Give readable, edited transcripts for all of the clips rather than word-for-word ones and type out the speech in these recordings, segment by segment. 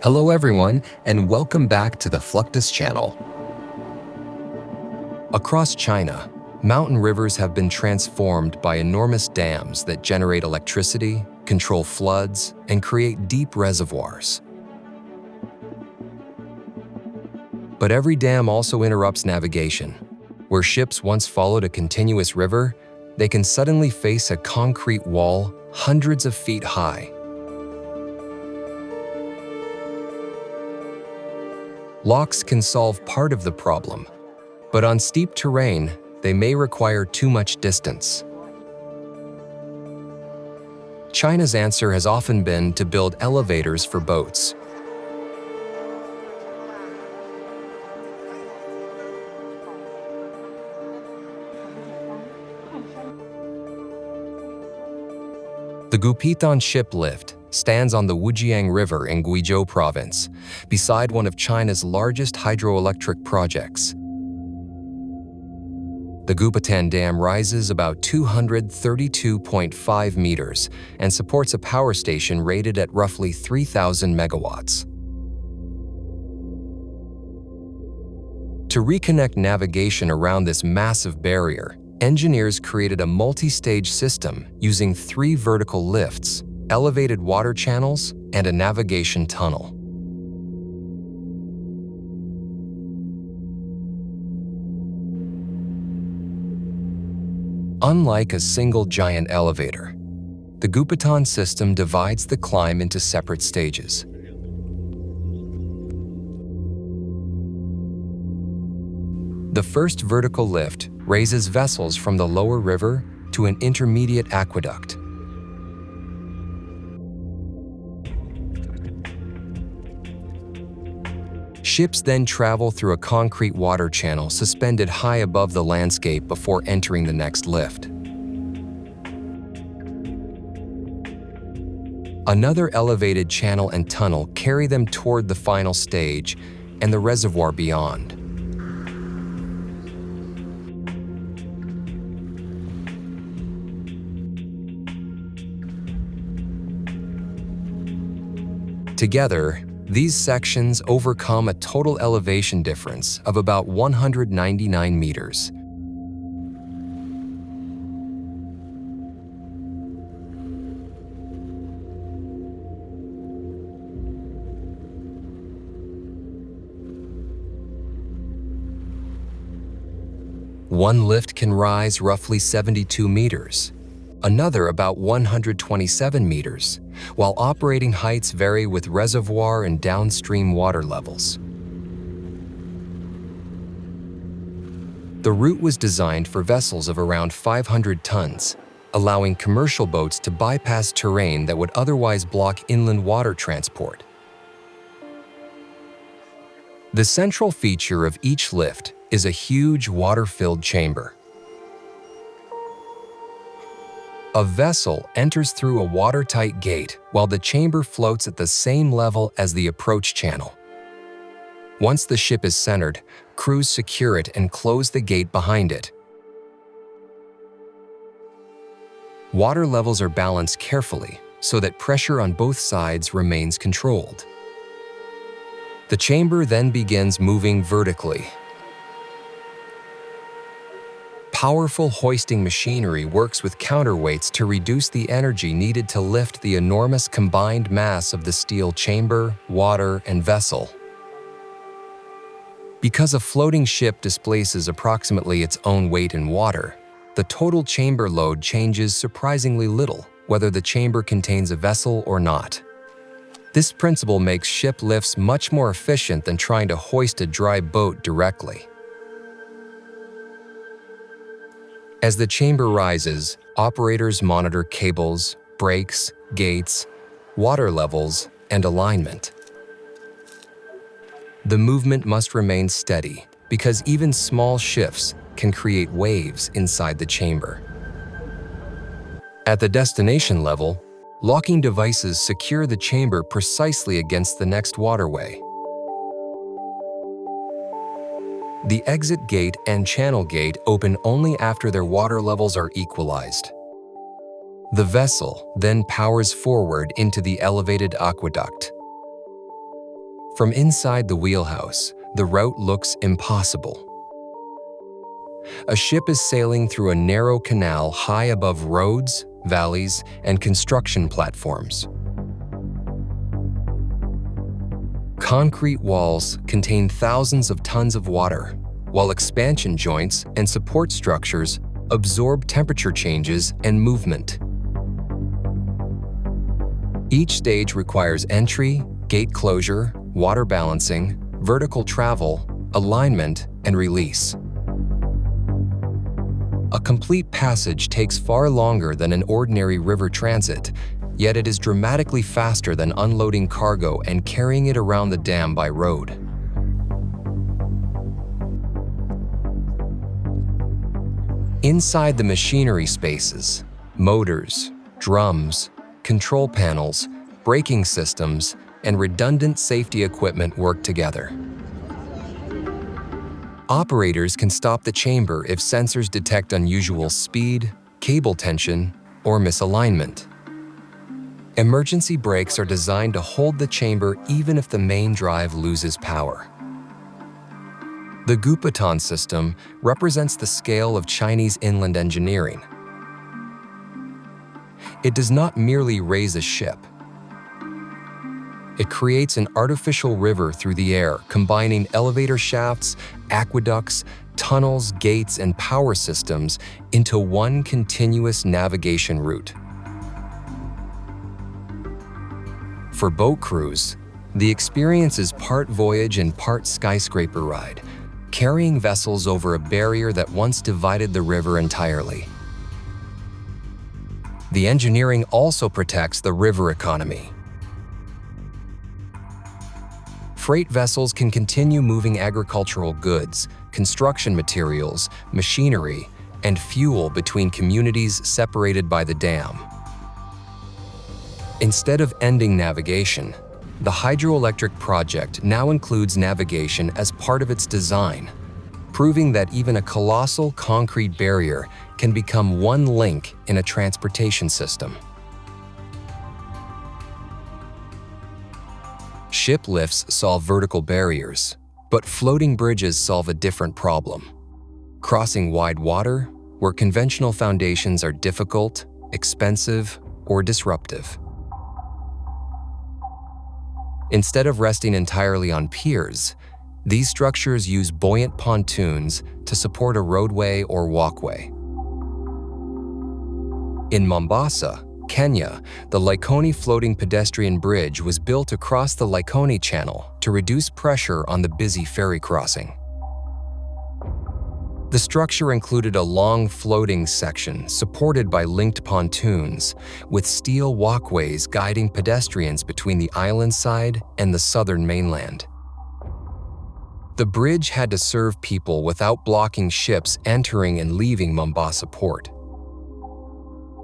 Hello everyone, and welcome back to the Fluctus Channel. Across China, mountain rivers have been transformed by enormous dams that generate electricity, control floods, and create deep reservoirs. But every dam also interrupts navigation. Where ships once followed a continuous river, they can suddenly face a concrete wall hundreds of feet high. Locks can solve part of the problem, but on steep terrain, they may require too much distance. China's answer has often been to build elevators for boats. The Gupitan ship lift stands on the Wujiang River in Guizhou province, beside one of China's largest hydroelectric projects. The Gupaton Dam rises about 232.5 meters and supports a power station rated at roughly 3,000 megawatts. To reconnect navigation around this massive barrier, engineers created a multi-stage system using 3 vertical lifts, elevated water channels, and a navigation tunnel. Unlike a single giant elevator, the Gupaton system divides the climb into separate stages. The first vertical lift raises vessels from the lower river to an intermediate aqueduct. Ships then travel through a concrete water channel suspended high above the landscape before entering the next lift. Another elevated channel and tunnel carry them toward the final stage and the reservoir beyond. Together, these sections overcome a total elevation difference of about 199 meters. One lift can rise roughly 72 meters, another about 127 meters, while operating heights vary with reservoir and downstream water levels. The route was designed for vessels of around 500 tons, allowing commercial boats to bypass terrain that would otherwise block inland water transport. The central feature of each lift is a huge water-filled chamber. A vessel enters through a watertight gate while the chamber floats at the same level as the approach channel. Once the ship is centered, crews secure it and close the gate behind it. Water levels are balanced carefully so that pressure on both sides remains controlled. The chamber then begins moving vertically. Powerful hoisting machinery works with counterweights to reduce the energy needed to lift the enormous combined mass of the steel chamber, water, and vessel. Because a floating ship displaces approximately its own weight in water, the total chamber load changes surprisingly little, whether the chamber contains a vessel or not. This principle makes ship lifts much more efficient than trying to hoist a dry boat directly. As the chamber rises, operators monitor cables, brakes, gates, water levels, and alignment. The movement must remain steady because even small shifts can create waves inside the chamber. At the destination level, locking devices secure the chamber precisely against the next waterway. The exit gate and channel gate open only after their water levels are equalized. The vessel then powers forward into the elevated aqueduct. From inside the wheelhouse, the route looks impossible. A ship is sailing through a narrow canal high above roads, valleys, and construction platforms. Concrete walls contain thousands of tons of water, while expansion joints and support structures absorb temperature changes and movement. Each stage requires entry, gate closure, water balancing, vertical travel, alignment, and release. A complete passage takes far longer than an ordinary river transit, yet it is dramatically faster than unloading cargo and carrying it around the dam by road. Inside the machinery spaces, motors, drums, control panels, braking systems, and redundant safety equipment work together. Operators can stop the chamber if sensors detect unusual speed, cable tension, or misalignment. Emergency brakes are designed to hold the chamber even if the main drive loses power. The Gupaton system represents the scale of Chinese inland engineering. It does not merely raise a ship. It creates an artificial river through the air, combining elevator shafts, aqueducts, tunnels, gates, and power systems into one continuous navigation route. For boat crews, the experience is part voyage and part skyscraper ride, carrying vessels over a barrier that once divided the river entirely. The engineering also protects the river economy. Freight vessels can continue moving agricultural goods, construction materials, machinery, and fuel between communities separated by the dam. Instead of ending navigation, the hydroelectric project now includes navigation as part of its design, proving that even a colossal concrete barrier can become one link in a transportation system. Ship lifts solve vertical barriers, but floating bridges solve a different problem. Crossing wide water, where conventional foundations are difficult, expensive, or disruptive. Instead of resting entirely on piers, these structures use buoyant pontoons to support a roadway or walkway. In Mombasa, Kenya, the Likoni floating pedestrian bridge was built across the Likoni Channel to reduce pressure on the busy ferry crossing. The structure included a long floating section supported by linked pontoons, with steel walkways guiding pedestrians between the island side and the southern mainland. The bridge had to serve people without blocking ships entering and leaving Mombasa port.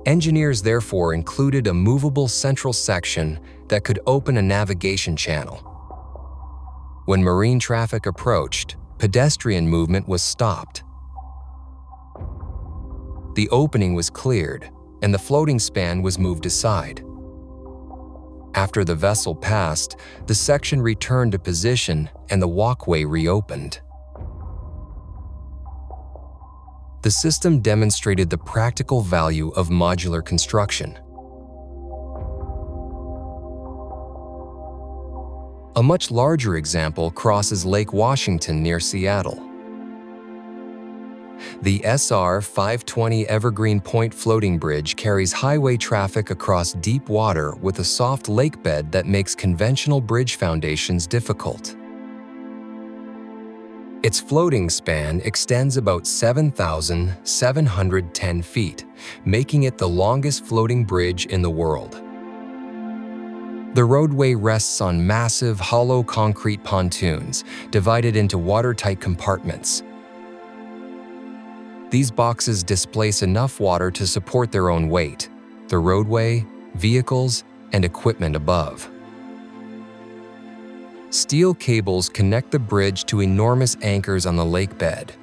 Engineers therefore included a movable central section that could open a navigation channel. When marine traffic approached, pedestrian movement was stopped. The opening was cleared, and the floating span was moved aside. After the vessel passed, the section returned to position and the walkway reopened. The system demonstrated the practical value of modular construction. A much larger example crosses Lake Washington near Seattle. The SR 520 Evergreen Point floating bridge carries highway traffic across deep water with a soft lake bed that makes conventional bridge foundations difficult. Its floating span extends about 7,710 feet, making it the longest floating bridge in the world. The roadway rests on massive, hollow concrete pontoons, divided into watertight compartments. These boxes displace enough water to support their own weight, the roadway, vehicles, and equipment above. Steel cables connect the bridge to enormous anchors on the lake bed,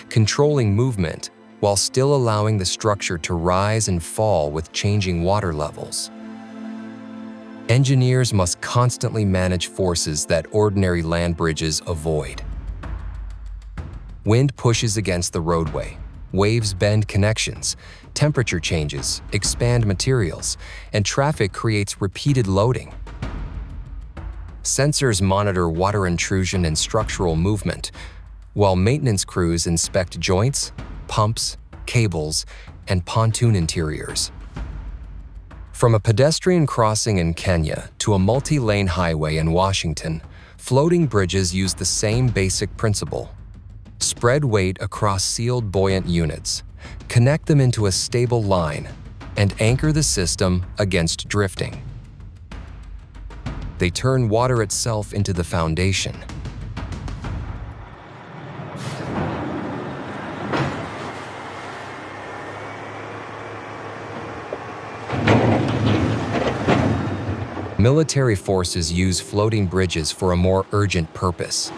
controlling movement while still allowing the structure to rise and fall with changing water levels. Engineers must constantly manage forces that ordinary land bridges avoid. Wind pushes against the roadway, waves bend connections, temperature changes, expand materials, and traffic creates repeated loading. Sensors monitor water intrusion and structural movement, while maintenance crews inspect joints, pumps, cables, and pontoon interiors. From a pedestrian crossing in Kenya to a multi-lane highway in Washington, floating bridges use the same basic principle. Spread weight across sealed buoyant units, connect them into a stable line, and anchor the system against drifting. They turn water itself into the foundation. Military forces use floating bridges for a more urgent purpose.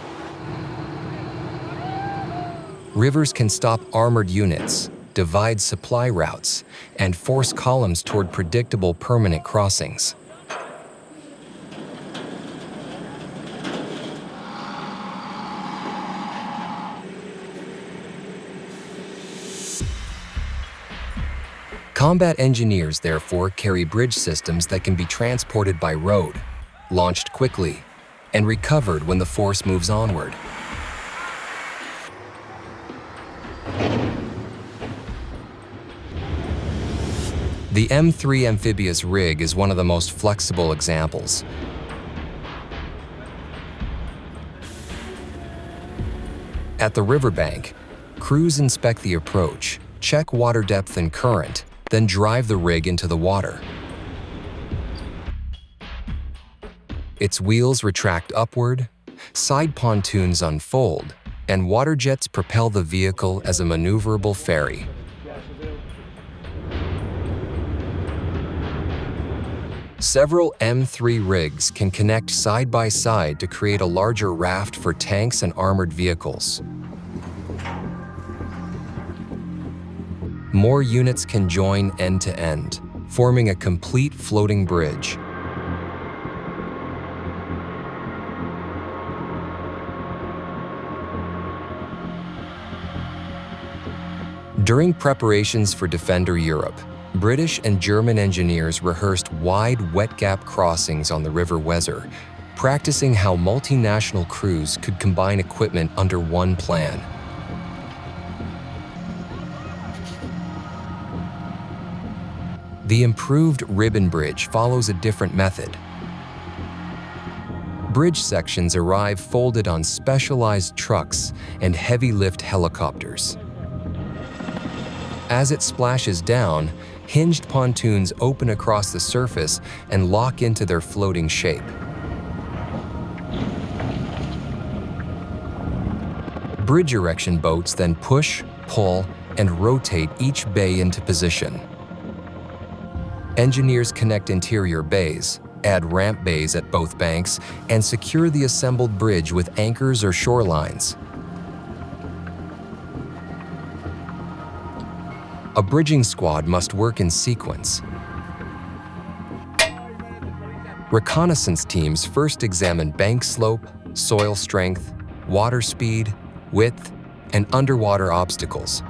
Rivers can stop armored units, divide supply routes, and force columns toward predictable permanent crossings. Combat engineers, therefore, carry bridge systems that can be transported by road, launched quickly, and recovered when the force moves onward. The M3 amphibious rig is one of the most flexible examples. At the riverbank, crews inspect the approach, check water depth and current, then drive the rig into the water. Its wheels retract upward, side pontoons unfold, and water jets propel the vehicle as a maneuverable ferry. Several M3 rigs can connect side by side to create a larger raft for tanks and armored vehicles. More units can join end to end, forming a complete floating bridge. During preparations for Defender Europe, British and German engineers rehearsed wide wet gap crossings on the River Weser, practicing how multinational crews could combine equipment under one plan. The improved ribbon bridge follows a different method. Bridge sections arrive folded on specialized trucks and heavy-lift helicopters. As it splashes down, hinged pontoons open across the surface and lock into their floating shape. Bridge erection boats then push, pull, and rotate each bay into position. Engineers connect interior bays, add ramp bays at both banks, and secure the assembled bridge with anchors or shorelines. A bridging squad must work in sequence. Reconnaissance teams first examine bank slope, soil strength, water speed, width, and underwater obstacles.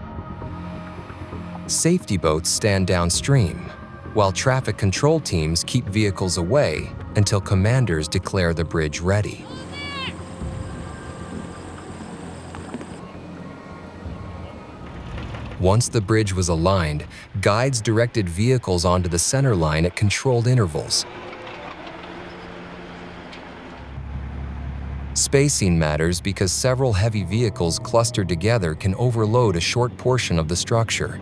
Safety boats stand downstream, while traffic control teams keep vehicles away until commanders declare the bridge ready. Once the bridge was aligned, guides directed vehicles onto the center line at controlled intervals. Spacing matters because several heavy vehicles clustered together can overload a short portion of the structure.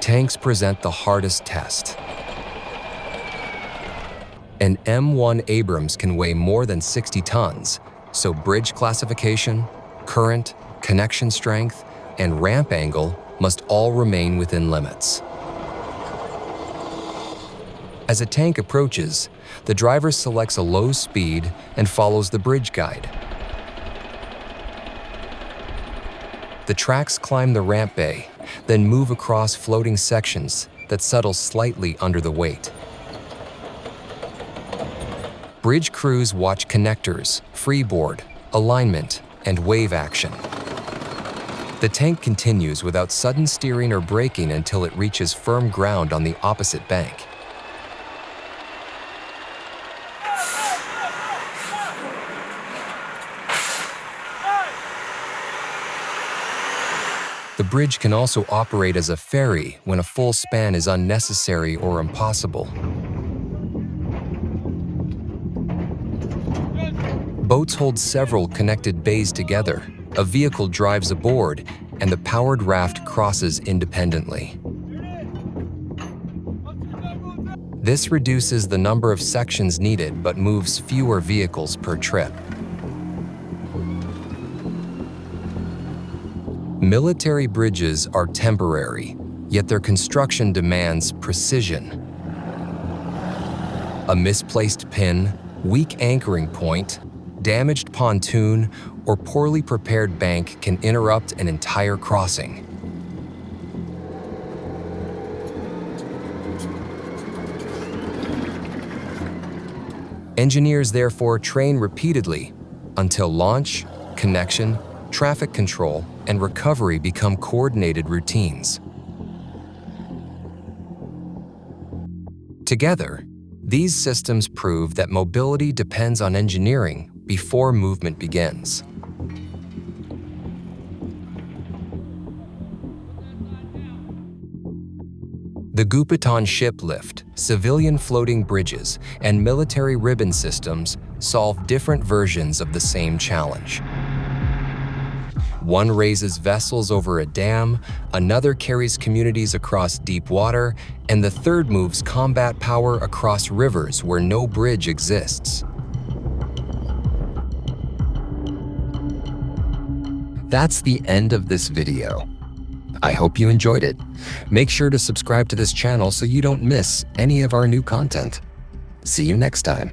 Tanks present the hardest test. An M1 Abrams can weigh more than 60 tons, so bridge classification, current, connection strength, and ramp angle must all remain within limits. As a tank approaches, the driver selects a low speed and follows the bridge guide. The tracks climb the ramp bay, then move across floating sections that settle slightly under the weight. Bridge crews watch connectors, freeboard, alignment, and wave action. The tank continues without sudden steering or braking until it reaches firm ground on the opposite bank. The bridge can also operate as a ferry when a full span is unnecessary or impossible. Boats hold several connected bays together. A vehicle drives aboard, and the powered raft crosses independently. This reduces the number of sections needed but moves fewer vehicles per trip. Military bridges are temporary, yet their construction demands precision. A misplaced pin, weak anchoring point, damaged pontoon, or poorly prepared bank can interrupt an entire crossing. Engineers therefore train repeatedly until launch, connection, traffic control, and recovery become coordinated routines. Together, these systems prove that mobility depends on engineering before movement begins. The Gupaton ship lift, civilian floating bridges, and military ribbon systems solve different versions of the same challenge. One raises vessels over a dam, another carries communities across deep water, and the third moves combat power across rivers where no bridge exists. That's the end of this video. I hope you enjoyed it. Make sure to subscribe to this channel so you don't miss any of our new content. See you next time.